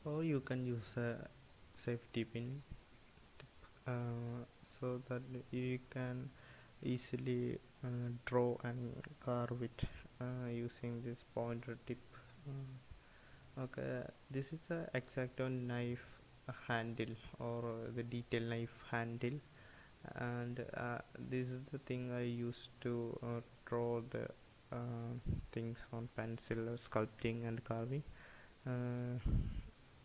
or you can use a safety pin, uh, so that you can easily draw and carve it using this pointer tip. Okay, this is the exacto knife handle, or the detail knife handle, and this is the thing I used to draw the things on pencil, sculpting and carving. uh,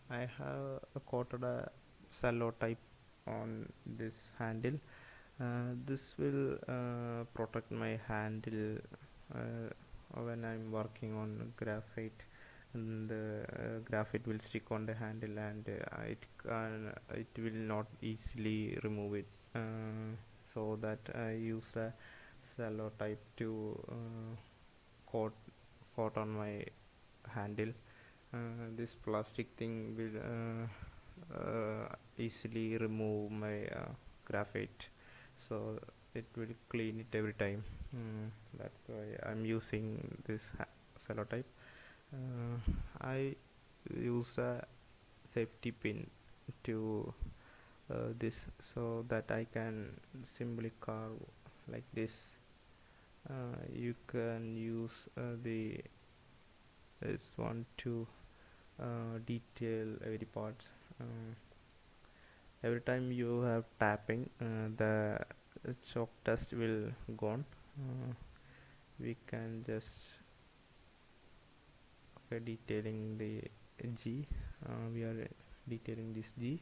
I have coated a cello type on this handle. This will protect my handle when I'm working on graphite, and graphite will stick on the handle, and it will not easily remove it. So that I use a cello type to coat on my handle. This plastic thing will easily remove my graphite, so it will clean it every time. That's why I'm using this cello type. I use a safety pin to this, so that I can simply carve like this. You can use the this one to detail every parts. Every time you have tapping, the chalk dust will gone. We can just detailing the G. We are detailing this G.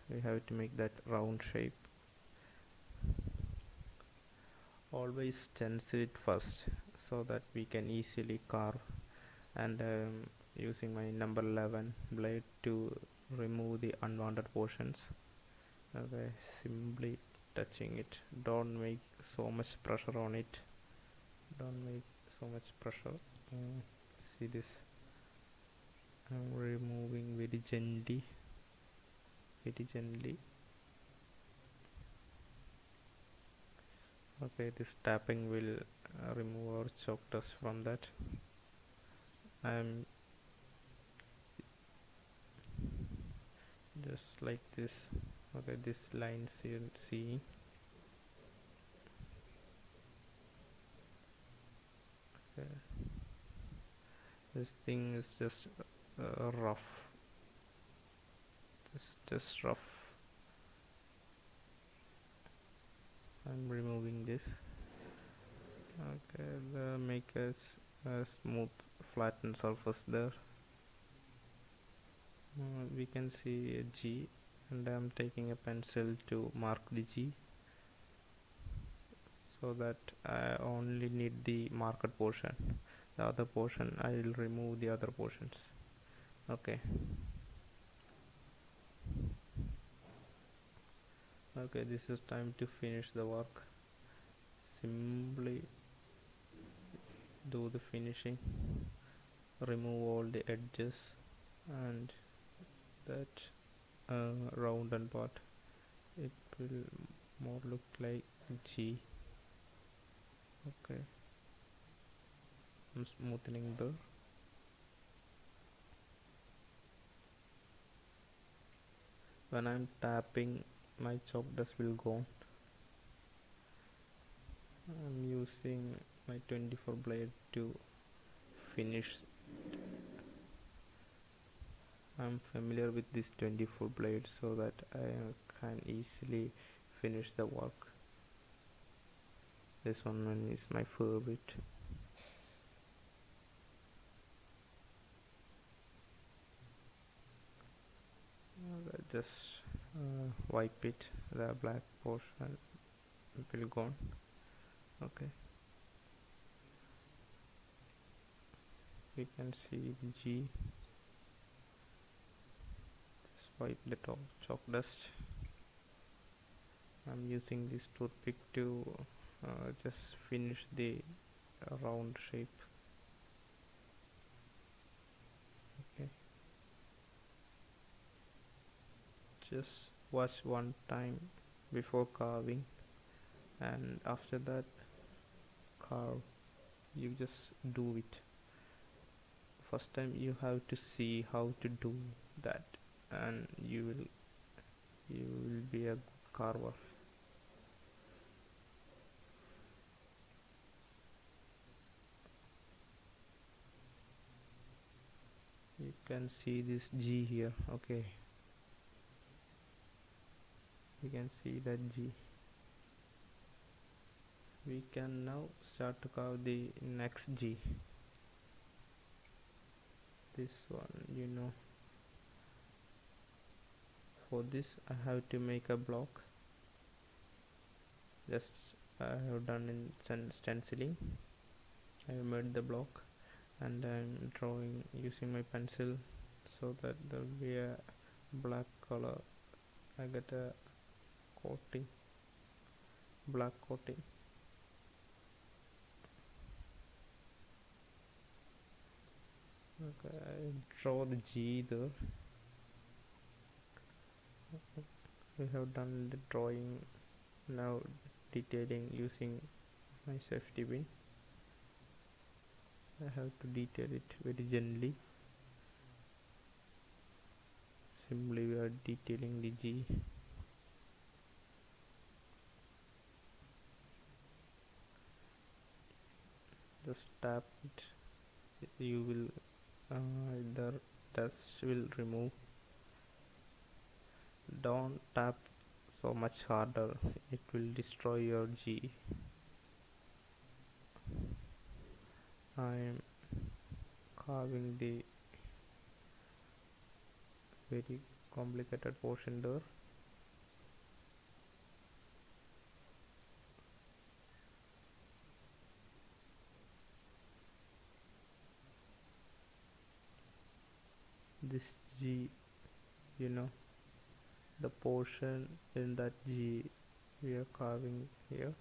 We have to make that round shape. Always stencil it first, so that we can easily carve. And using my number 11 blade to remove the unwanted portions. Okay, simply touching it. Don't make so much pressure on it. Don't make so much pressure. See this? I'm removing very gently, very gently. Okay, this tapping will remove our chalk dust from that. I'm just like this. Okay, this lines you see. Okay. This thing is just rough. It's just rough. I'm removing this. Okay, the make a smooth flattened surface there. We can see a G, and I'm taking a pencil to mark the G, so that I only need the marked portion. The other portion I will remove the other portions. Okay. Okay, this is time to finish the work. Simply do the finishing, remove all the edges, and that rounded part, it will more look like G. Okay, I'm smoothing there. When I'm tapping, my chalk dust will go. I'm using my 24 blade to finish. I'm familiar with this 24 blade, so that I can easily finish the work. This one is my favorite. Just wipe it, the black portion will gone. Okay, we can see the G. Just wipe the top chalk dust. I'm using this toothpick to just finish the round shape. Okay, just wash one time before carving, and after that carve. You just do it first time you have to see how to do that, and you will be a good carver. You can see this G here. Okay, you can see that G. We can now start to carve the next G. This one, for this I have to make a block. Just I have done in stenciling. I have made the block, and I'm drawing using my pencil so that there will be a black color. I get a coating, black coating. Okay, I draw the G there. We have done the drawing. Now detailing using my safety pin. I have to detail it very gently. Simply we are detailing the G. Just tap it. You will the dust will remove. Don't tap so much harder, it will destroy your G. I am carving the very complicated portion there. This G, you know, the portion in that G we are carving here.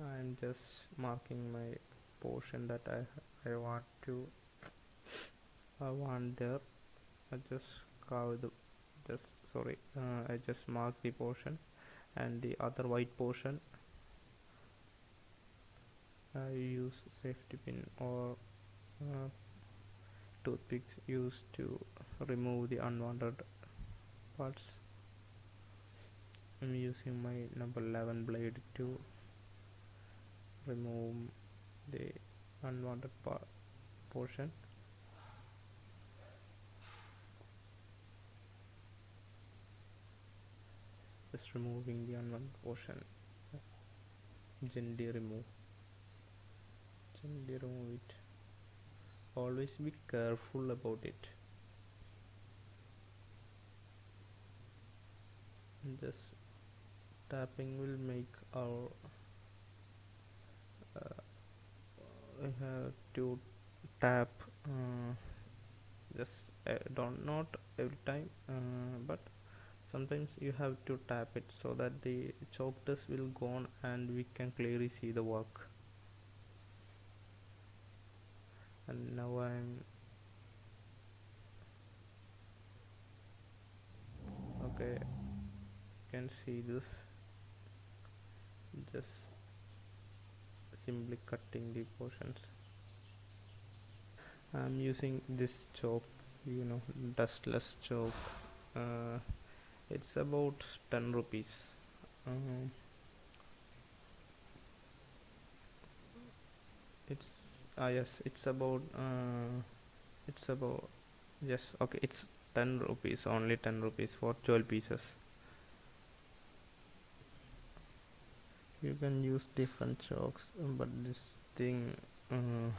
I am just marking my portion that I want to I want there. I just carve the just sorry I just mark the portion, and the other white portion I use safety pin or uh, toothpicks used to remove the unwanted parts. I'm using my number 11 blade to remove the unwanted portion. Just removing the unwanted portion. Gently remove. Gently remove it. Always be careful about it. Just tapping will make our we have to tap just don't not every time but sometimes you have to tap it so that the chalk dust will gone and we can clearly see the work. And now I'm okay, you can see this, just simply cutting the portions. I'm using this chalk, dustless chalk. uh, it's about 10 rupees. um, it's yes, it's about yes, okay, it's 10 rupees, only 10 rupees for 12 pieces. You can use different chalks, but this thing uh,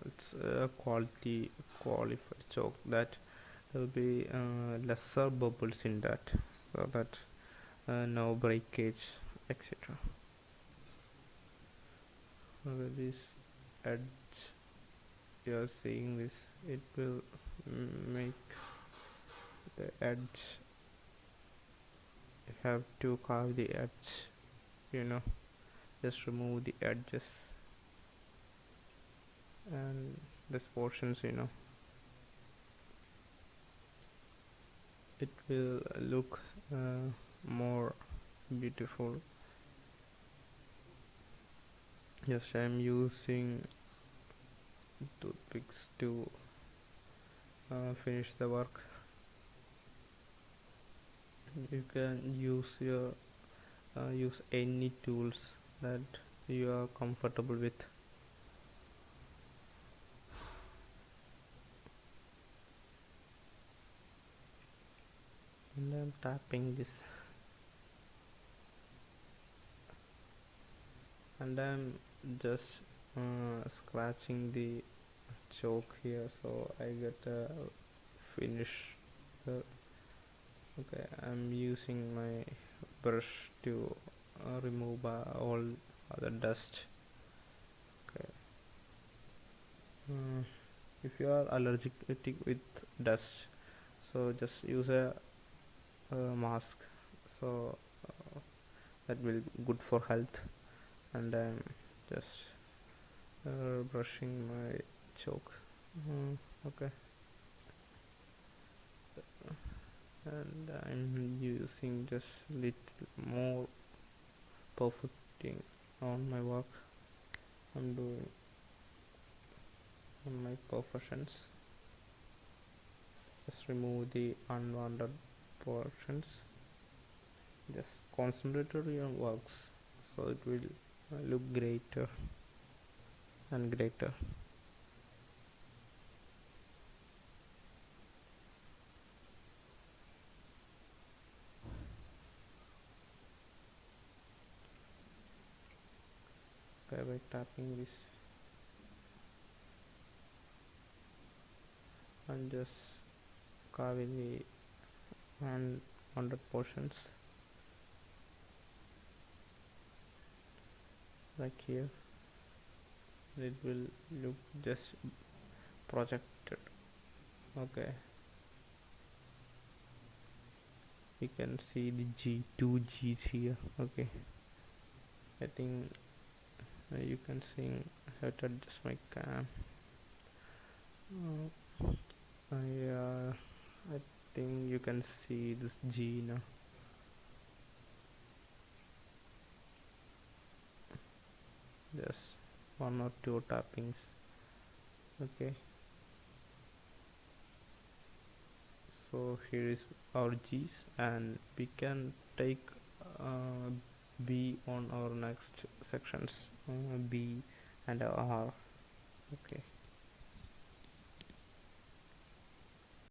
it's a qualified chalk that there will be lesser bubbles in that, so that no breakage, etc. This edge, you are seeing this, it will make the edge, you have to carve the edge, you know just remove the edges and this portions, it will look more beautiful. Yes, I'm using toothpicks to finish the work. You can use any tools that you are comfortable with. And I'm tapping this, and I'm just scratching the choke here, so I get a finish. Okay, I'm using my brush to remove all the dust. Okay. uh, if you are allergic with dust, so just use a mask, so that will be good for health. And I'm just brushing my choke. Okay, and I'm using just little more perfecting on my work. I'm doing on my professions. Just remove the unwanted portions. Just concentrate on your works, so it will look greater and greater. Okay, by tapping this and just carving the unwanted portions, like here. It will look just projected. Okay, you can see the two G's here. Okay, I think you can see. I have to adjust my cam. I think you can see this G now. Just one or two tappings. Okay, so here is our G's, and we can take uh, B on our next sections. B and R. Okay.